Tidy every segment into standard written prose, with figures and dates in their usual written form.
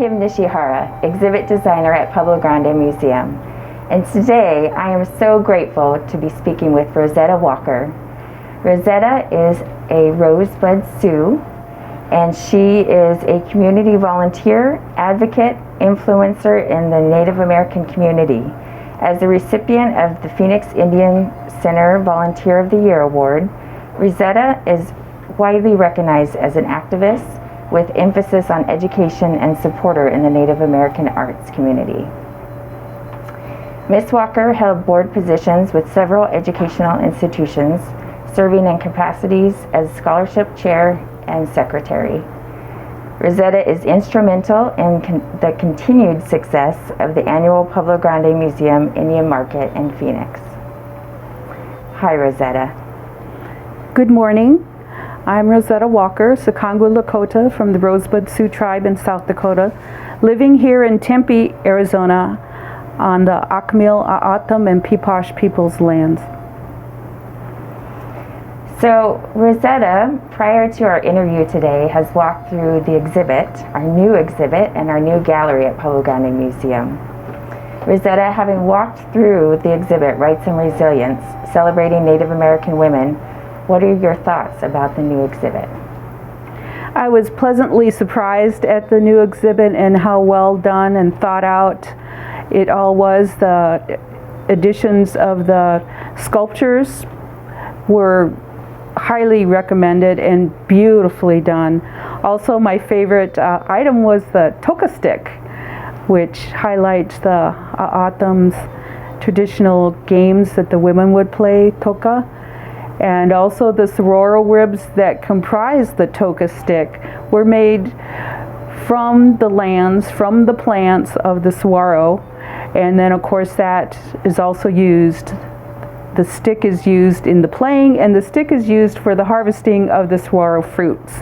Kim Nishihara, Exhibit Designer at Pueblo Grande Museum. And today I am so grateful to be speaking with Rosetta Walker. Rosetta is a Rosebud Sioux, and she is a community volunteer, advocate, influencer in the Native American community. As the recipient of the Phoenix Indian Center Volunteer of the Year Award, Rosetta is widely recognized as an activist with emphasis on education and supporter in the Native American arts community. Ms. Walker held board positions with several educational institutions, serving in capacities as scholarship chair and secretary. Rosetta is instrumental in the continued success of the annual Pueblo Grande Museum Indian Market in Phoenix. Hi, Rosetta. Good morning. I'm Rosetta Walker, Sikangwu Lakota from the Rosebud Sioux tribe in South Dakota, living here in Tempe, Arizona, on the Akmil, A'atam, and Peepash people's lands. So Rosetta, prior to our interview today, has walked through the exhibit, our new exhibit, and our new gallery at Pueblo Grande Museum. Rosetta, having walked through the exhibit, Rights and Resilience, celebrating Native American women, what are your thoughts about the new exhibit? I was pleasantly surprised at the new exhibit and how well done and thought out it all was. The additions of the sculptures were highly recommended and beautifully done. Also, my favorite item was the toka stick, which highlights the A'atam's traditional games that the women would play, toka. And also the sororo ribs that comprise the toka stick were made from the lands, from the plants of the saguaro. And then of course that is also used, the stick is used in the playing, and the stick is used for the harvesting of the saguaro fruits.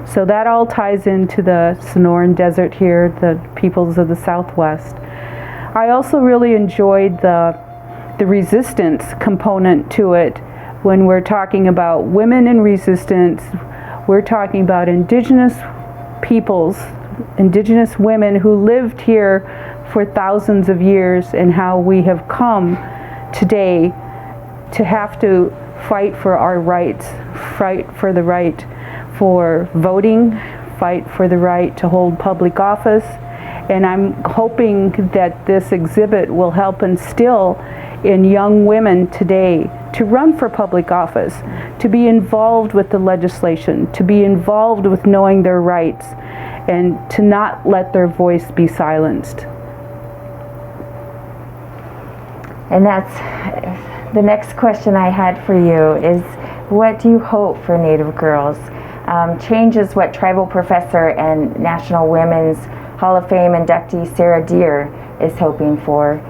So that all ties into the Sonoran Desert here, the peoples of the Southwest. I also really enjoyed the resistance component to it. When we're talking about women in resistance, we're talking about indigenous peoples, indigenous women who lived here for thousands of years, and how we have come today to have to fight for our rights, fight for the right for voting, fight for the right to hold public office. And I'm hoping that this exhibit will help instill in young women today to run for public office, to be involved with the legislation, to be involved with knowing their rights, and to not let their voice be silenced. And that's the next question I had for you is, what do you hope for Native girls? Change is what tribal professor and National Women's Hall of Fame inductee Sarah Deer is hoping for.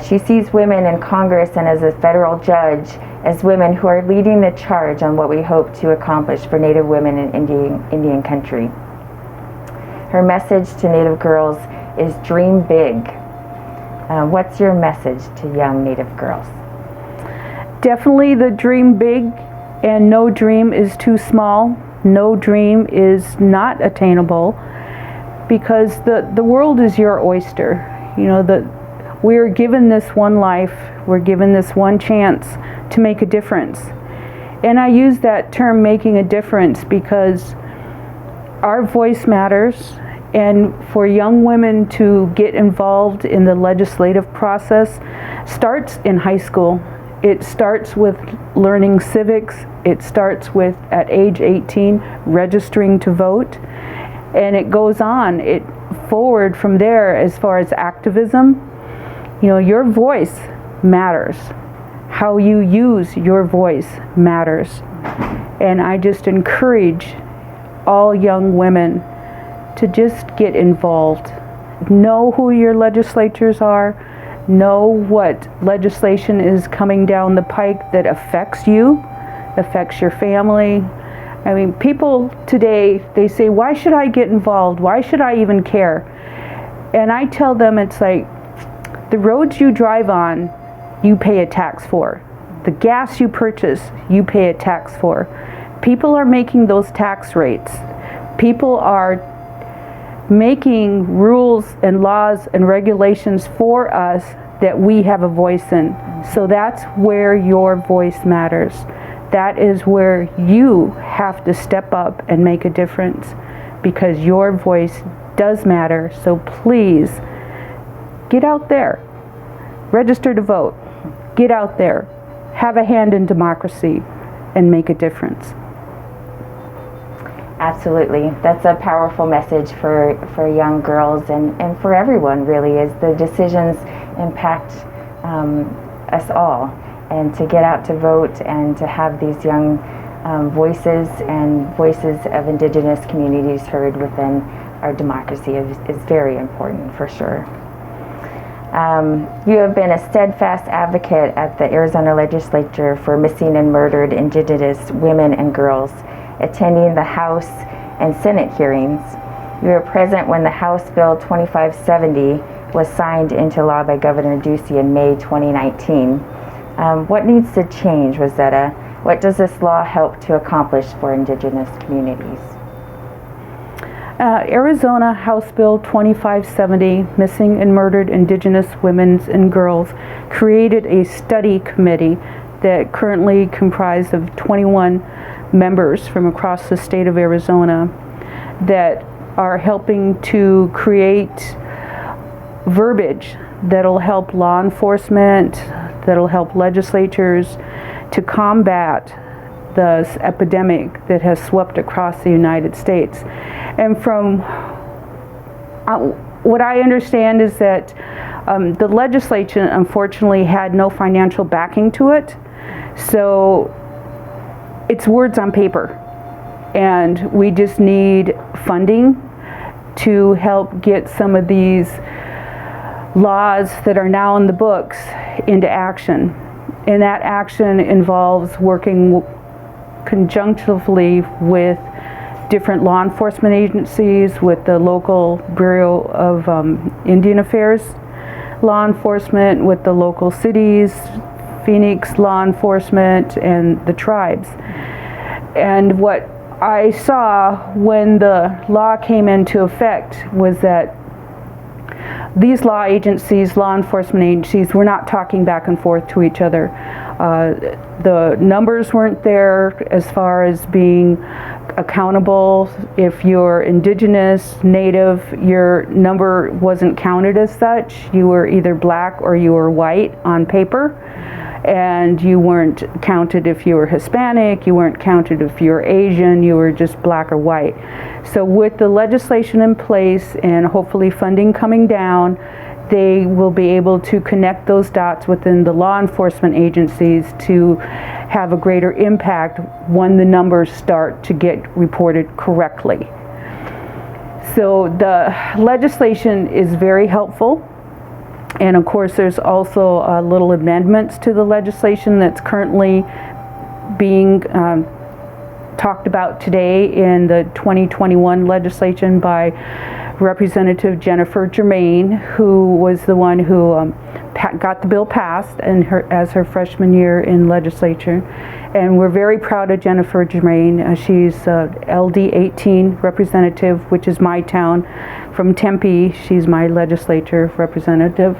She sees women in Congress and as a federal judge as women who are leading the charge on what we hope to accomplish for Native women in Indian country. Her message to Native girls is dream big. What's your message to young Native girls? Definitely the dream big, and no dream is too small. No dream is not attainable, because the world is your oyster. You know, we're given this one life, we're given this one chance to make a difference. And I use that term, making a difference, because our voice matters. And for young women to get involved in the legislative process starts in high school. It starts with learning civics. It starts with, at age 18, registering to vote. And it goes on, forward from there as far as activism. You know, your voice matters. How you use your voice matters. And I just encourage all young women to just get involved. Know who your legislators are. Know what legislation is coming down the pike that affects you, affects your family. I mean, people today, they say, why should I get involved? Why should I even care? And I tell them, it's like, the roads you drive on, you pay a tax for. The gas you purchase, you pay a tax for. People are making those tax rates. People are making rules and laws and regulations for us that we have a voice in. So that's where your voice matters. That is where you have to step up and make a difference, because your voice does matter. So please, get out there. Register to vote. Get out there. Have a hand in democracy and make a difference. Absolutely. That's a powerful message for young girls and for everyone, really, as the decisions impact us all. And to get out to vote and to have these young voices and voices of indigenous communities heard within our democracy is very important, for sure. You have been a steadfast advocate at the Arizona legislature for missing and murdered indigenous women and girls, attending the House and Senate hearings. You were present when the House Bill 2570 was signed into law by Governor Ducey in May 2019. What needs to change, Rosetta? What does this law help to accomplish for indigenous communities? Arizona House Bill 2570, Missing and Murdered Indigenous Women and Girls, created a study committee that currently comprised of 21 members from across the state of Arizona that are helping to create verbiage that'll help law enforcement, that'll help legislatures to combat this epidemic that has swept across the United States. And from what I understand is that the legislature unfortunately had no financial backing to it, so it's words on paper, and we just need funding to help get some of these laws that are now in the books into action. And that action involves working conjunctively with different law enforcement agencies, with the local Bureau of Indian Affairs law enforcement, with the local cities, Phoenix law enforcement, and the tribes. And what I saw when the law came into effect was that these law agencies, law enforcement agencies, were not talking back and forth to each other. The numbers weren't there as far as being accountable. If you're indigenous, native, your number wasn't counted as such. You were either black or you were white on paper, and you weren't counted if you were Hispanic, you weren't counted if you were Asian, you were just black or white. So with the legislation in place and hopefully funding coming down, they will be able to connect those dots within the law enforcement agencies to have a greater impact when the numbers start to get reported correctly. So the legislation is very helpful. And of course, there's also little amendments to the legislation that's currently being talked about today in the 2021 legislation by Representative Jennifer Germain, who was the one who got the bill passed as her freshman year in legislature. And we're very proud of Jennifer Germain. She's LD 18 representative, which is my town. From Tempe, she's my legislature representative.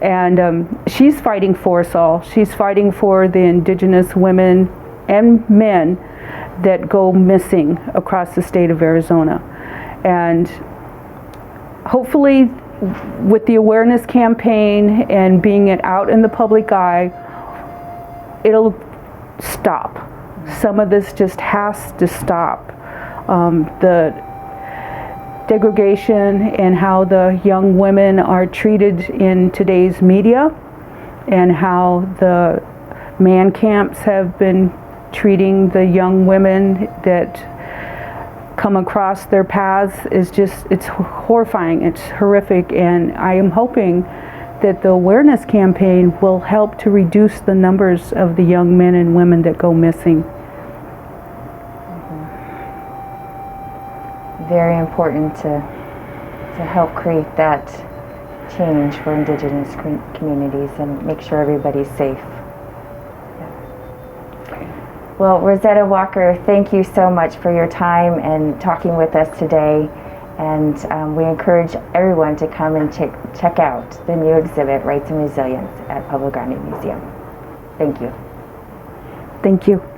And she's fighting for us all. She's fighting for the indigenous women and men that go missing across the state of Arizona. And hopefully, with the awareness campaign and being out in the public eye, it'll stop. Some of this just has to stop. The degradation and how the young women are treated in today's media, and how the man camps have been treating the young women that come across their paths is just, it's horrifying, it's horrific, and I am hoping that the awareness campaign will help to reduce the numbers of the young men and women that go missing. Very important to help create that change for indigenous communities and make sure everybody's safe. Well, Rosetta Walker, thank you so much for your time and talking with us today. And we encourage everyone to come and check out the new exhibit, Rights and Resilience, at Pueblo Grande Museum. Thank you. Thank you.